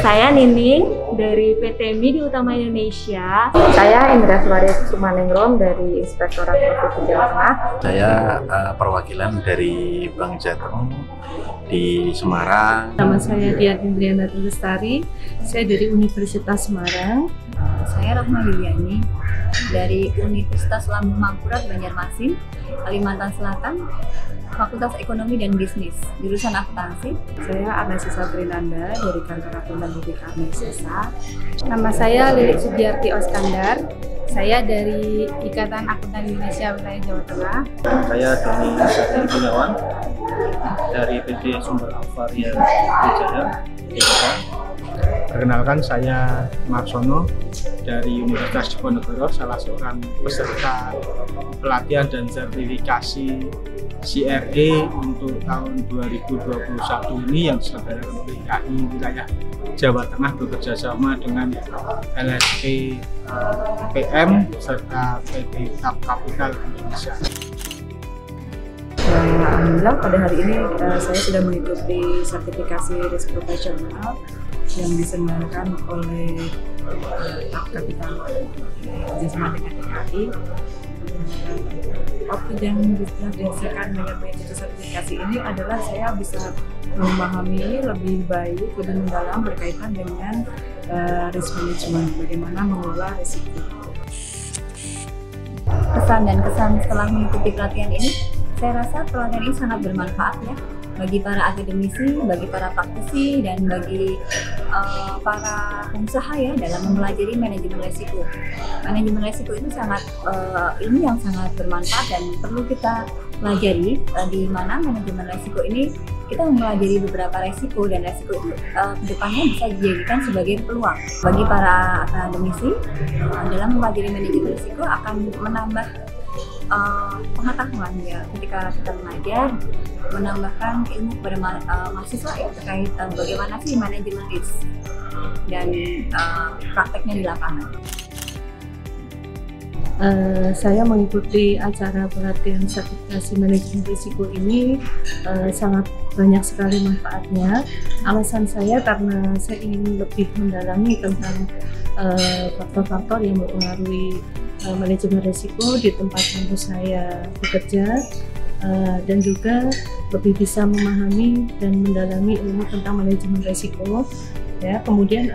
Saya Nining dari PT Midi Utama Indonesia. Saya Indra Suwari Sumanengrum dari Inspektorat Provinsi Jawa Tengah. Saya perwakilan dari Bank Jateng di Semarang. Nama saya Dian Indriana Lestari, saya dari Universitas Semarang. Saya Rahma Yuliani dari Universitas Lambung Mangkurat Banjarmasin, Kalimantan Selatan, Fakultas Ekonomi dan Bisnis, jurusan akuntansi. Saya Anasisa Trinanda dari Kantor Akuntan BPK Mesesa. Nama saya Lilik Sugiarti Oskandar. Saya dari Ikatan Akuntan Indonesia Wilayah Jawa Tengah. Saya Doni Satri Gunawan dari PT Sumber Avaria Wijaya. Perkenalkan, saya Marsono dari Universitas Diponegoro, salah seorang peserta pelatihan dan sertifikasi CRE untuk tahun 2021 ini yang diselenggarakan oleh KAI Wilayah Jawa Tengah bekerja sama dengan LSP PM serta PT TAP Kapital Indonesia. Alhamdulillah pada hari ini saya sudah mengikuti sertifikasi risk profesional yang diselenggarakan oleh TAP Kapital kerjasama dengan DKI. Waktu yang dirasakan mengikuti sertifikasi ini adalah saya bisa memahami lebih baik, lebih mendalam berkaitan dengan risk management, bagaimana mengelola risiko. Kesan dan kesan setelah mengikuti pelatihan ini, saya rasa pelatihan ini sangat bermanfaat ya bagi para akademisi, bagi para praktisi, dan bagi para pengusaha ya dalam mempelajari manajemen resiko. Manajemen resiko itu sangat ilmu yang sangat bermanfaat dan perlu kita pelajari, di mana manajemen resiko ini kita mempelajari beberapa resiko, dan resiko itu kedepannya bisa dijadikan sebagai peluang bagi para akademisi dalam mempelajari manajemen resiko akan menambah pengetahuan ya ketika kita mengajar, menambahkan ilmu kepada mahasiswa ya terkait bagaimana sih manajemen risk dan prakteknya di lapangan. Saya mengikuti acara pelatihan sertifikasi manajemen risiko ini sangat banyak sekali manfaatnya. Alasan saya karena saya ingin lebih mendalami tentang faktor-faktor yang mempengaruhi manajemen risiko di tempat kampus saya bekerja, dan juga lebih bisa memahami dan mendalami ilmu tentang manajemen risiko. Ya, kemudian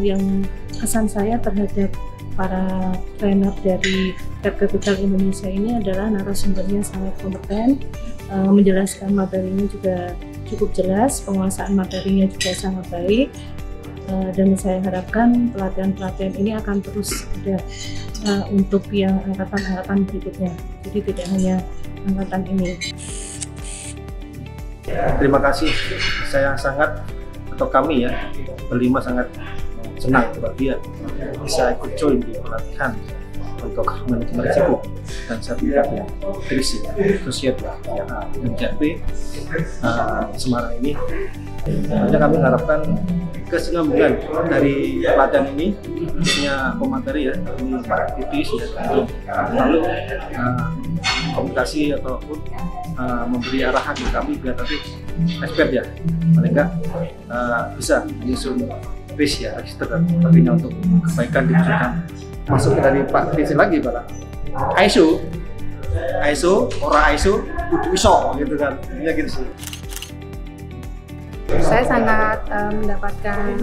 yang kesan saya terhadap para trainer dari TAP Kapital Indonesia ini adalah narasumbernya sangat kompeten, menjelaskan materinya juga cukup jelas, penguasaan materinya juga sangat baik, dan saya harapkan pelatihan-pelatihan ini akan terus ada untuk yang angkatan-angkatan berikutnya, jadi tidak hanya angkatan ini. Terima kasih, saya sangat, atau kami ya berlima sangat senang bahagia bisa ikut join di pelatihan untuk manajemen risiko dan sertifikatnya TRIS Associate yang MJP Semarang ini. Hanya kami harapkan kesinambungan dari pelatihan ini, khususnya pemateri ya, ini Pak Titis ya, lalu komunikasi ataupun memberi arahan ke kami biar nanti expert ya, paling enggak bisa menyusun risk ya, register dan sebagainya untuk kebaikan diwujudkan. Masuk dari Pak Titis lagi Pak, ISO, ora ISO, kudu iso gitu kan, ya gitu sih. Saya sangat mendapatkan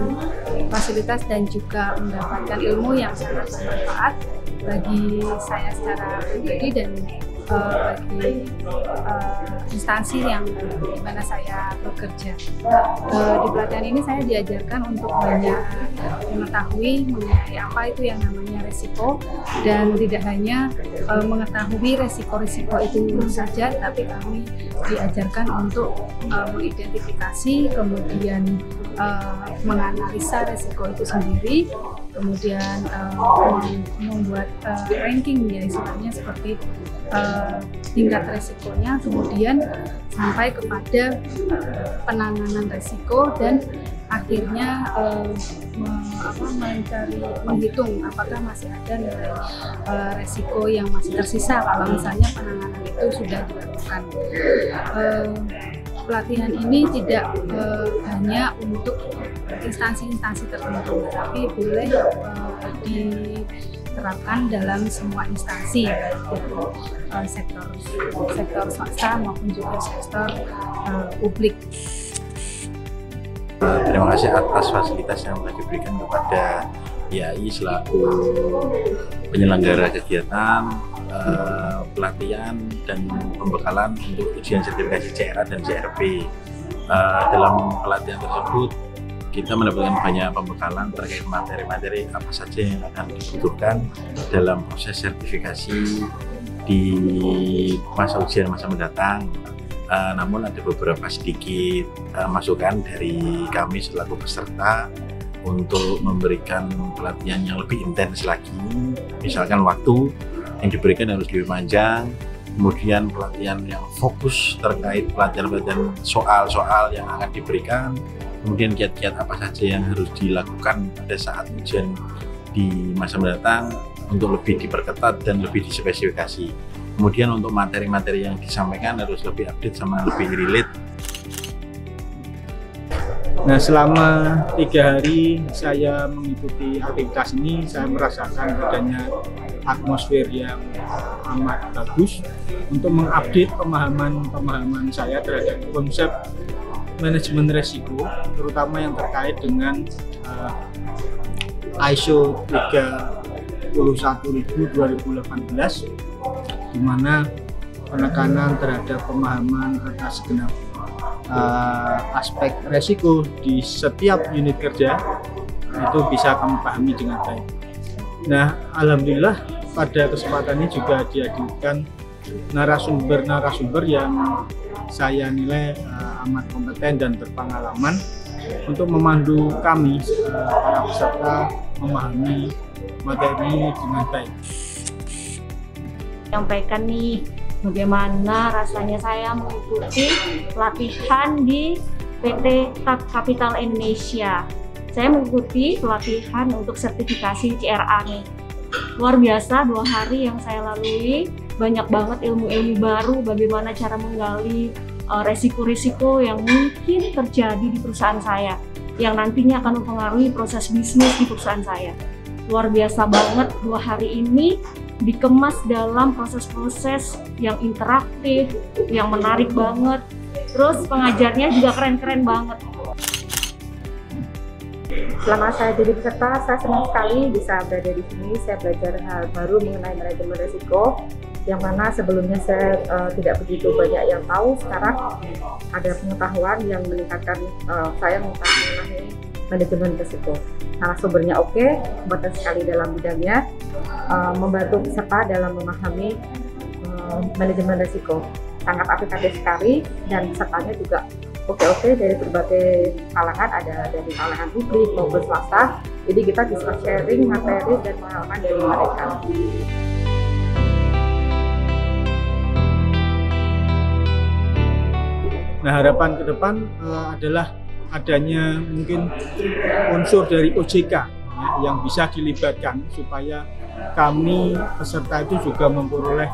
fasilitas dan juga mendapatkan ilmu yang sangat bermanfaat bagi saya secara pribadi dan bagi instansi yang di mana saya bekerja. Di pelatihan ini saya diajarkan untuk banyak mengetahui mengenai apa itu yang namanya resiko, dan tidak hanya mengetahui resiko-resiko itu saja, tapi kami diajarkan untuk mengidentifikasi, kemudian menganalisa resiko itu sendiri, kemudian membuat ranking ya istilahnya, seperti tingkat resikonya, kemudian sampai kepada penanganan resiko, dan akhirnya menghitung apakah masih ada nilai resiko yang masih tersisa kalau misalnya penanganan itu sudah dilakukan. pelatihan ini tidak hanya untuk instansi-instansi tertentu, tapi boleh diterapkan dalam semua instansi, baik itu sektor swasta maupun juga sektor publik. Terima kasih atas fasilitas yang telah diberikan kepada IAI selaku penyelenggara kegiatan, pelatihan dan pembekalan untuk ujian sertifikasi CRA dan CRP. Dalam pelatihan tersebut kita mendapatkan banyak pembekalan terkait materi-materi apa saja yang akan dibutuhkan dalam proses sertifikasi di masa ujian masa mendatang. Namun ada beberapa sedikit masukan dari kami selaku peserta untuk memberikan pelatihan yang lebih intens lagi. Misalkan waktu yang diberikan harus lebih panjang, kemudian pelatihan yang fokus terkait pelatihan soal-soal yang akan diberikan, kemudian kiat-kiat apa saja yang harus dilakukan pada saat ujian di masa mendatang untuk lebih diperketat dan lebih dispesifikasi. Kemudian untuk materi-materi yang disampaikan harus lebih update sama lebih relate. Nah, selama 3 hari saya mengikuti aktivitas ini, saya merasakan adanya atmosfer yang amat bagus untuk mengupdate pemahaman saya terhadap konsep manajemen resiko, terutama yang terkait dengan ISO 31000/2018, di mana penekanan terhadap pemahaman atas segenap aspek resiko di setiap unit kerja itu bisa kami pahami dengan baik. Nah, alhamdulillah pada kesempatan ini juga dihadirkan narasumber yang saya nilai amat kompeten dan berpengalaman untuk memandu kami para peserta memahami materi dengan baik. Sampaikan nih bagaimana rasanya saya mengikuti pelatihan di PT Capital Indonesia. Saya mengikuti pelatihan untuk sertifikasi CRA nih. Luar biasa 2 hari yang saya lalui, banyak banget ilmu-ilmu baru bagaimana cara menggali resiko-risiko yang mungkin terjadi di perusahaan saya, yang nantinya akan mempengaruhi proses bisnis di perusahaan saya. Luar biasa banget 2 hari ini dikemas dalam proses-proses yang interaktif, yang menarik banget. Terus pengajarnya juga keren-keren banget. Selama saya jadi peserta, saya senang sekali bisa berada di sini. Saya belajar hal baru mengenai manajemen risiko, yang mana sebelumnya saya tidak begitu banyak yang tahu. Sekarang ada pengetahuan yang meningkatkan saya mengenai manajemen risiko. Narasumbernya oke, kompeten sekali dalam bidangnya, membantu peserta dalam memahami manajemen risiko. Sangat aplikatif sekali dan pesertanya juga oke dari berbagai kalangan, ada dari kalangan publik maupun swasta. Jadi kita bisa sharing materi dan pengalaman dari mereka. Nah, harapan ke depan adalah adanya mungkin unsur dari OJK ya, yang bisa dilibatkan supaya kami peserta itu juga memperoleh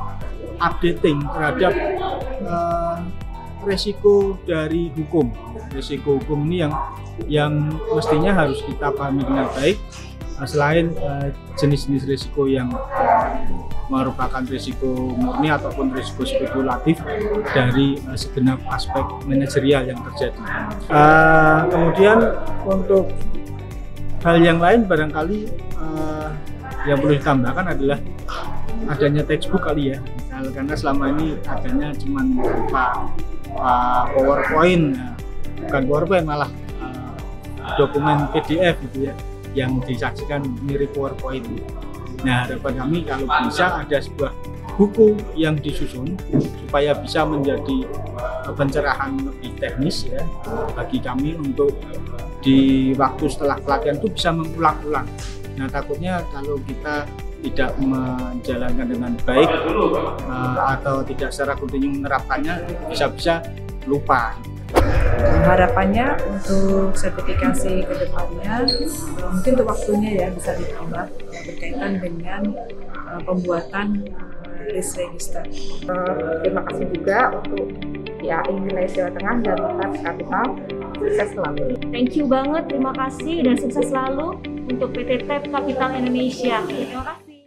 updating terhadap resiko dari hukum. Risiko hukum ini yang mestinya harus kita pahami dengan baik, selain jenis-jenis risiko yang merupakan risiko murni ataupun risiko spekulatif dari segenap aspek manajerial yang terjadi. Kemudian untuk hal yang lain barangkali yang perlu ditambahkan adalah adanya textbook kali ya, karena selama ini adanya cuma berupa PowerPoint, bukan PowerPoint malah dokumen PDF gitu ya, yang disajikan mirip PowerPoint. Nah, harapan kami kalau bisa ada sebuah buku yang disusun supaya bisa menjadi pencerahan lebih teknis ya bagi kami untuk di waktu setelah pelatihan itu bisa mengulang-ulang. Nah, takutnya kalau kita tidak menjalankan dengan baik atau tidak secara kontinu menerapkannya, bisa-bisa lupa. Harapannya untuk sertifikasi ke depannya mungkin untuk waktunya ya bisa ditambah berkaitan dengan pembuatan risk register. Terima kasih juga untuk IAI Wilayah Jawa Tengah dan TAP Capital. Sukses selalu. Thank you banget, terima kasih dan sukses selalu untuk PT TAP Capital Indonesia. Terima kasih.